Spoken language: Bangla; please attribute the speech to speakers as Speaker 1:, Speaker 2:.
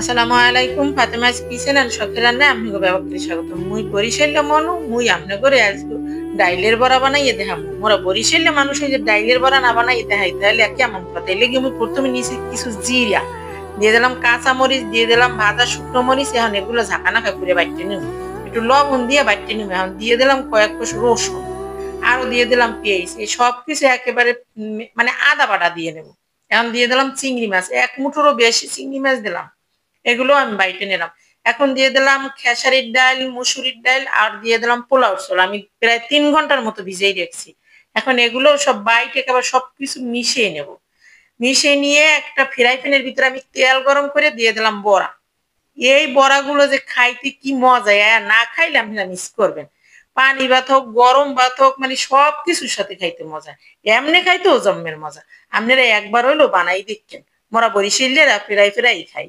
Speaker 1: আসসালামু আলাইকুম ফাতেমা কিচেন এন্ড শখের রান্না আপনাকে ব্যাপকটি স্বাগত। মুই বরিশালে মনু মুই আপনি করে আজ ডাইলের বড়া বানাইয়ে দেখাম। মোরা বরিশালে মানুষ যে ডাইলের বড়া না বানাইয়ে দেখাই তাহলে কেমন কথা। এলে গিয়ে মুই প্রথমে নিয়েছি কিছু জিরা, দিয়ে দিলাম কাঁচা মরিচ, দিয়ে দিলাম ভাজা শুকনো মরিচ। এখন এগুলো ঝাঁকানাকা করে বাটতে নিব, একটু লবণ দিয়ে বাটতে নিব। এখন দিয়ে দিলাম কয়েক কোষ রসুন, আরো দিয়ে দিলাম পেঁয়াজ। এই সব কিছু একেবারে মানে আদা বাটা দিয়ে নেব। এখন দিয়ে দিলাম চিংড়ি মাছ, এক মুঠোরও বেশি চিংড়ি মাছ দিলাম। এগুলো আমি বাইটে নিলাম। এখন দিয়ে দিলাম খেসারির ডাল, মুসুরির ডাল, আর দিয়ে দিলাম পোলাও চাল। আমি প্রায় 3 ঘন্টার মতো ভিজিয়ে রেখেছি। এখন এগুলো সব বাইটে একেবারে সবকিছু মিশিয়ে নেব। মিশিয়ে নিয়ে একটা ফ্রাই প্যানের ভিতরে আমি তেল গরম করে দিয়ে দিলাম বড়া। এই বড়াগুলো যে খাইতে কি মজা, না খাইলে আপনি মিস করবেন। পানি ভাত হোক, গরম ভাত হোক, মানে সবকিছুর সাথে খাইতে মজা। এমনি খাইতেও জম্মের মজা। আপনারা একবার হইলো বানাই দেখছেন। মোরা বরিশালেরা ফেরাই ফেরাই খাই।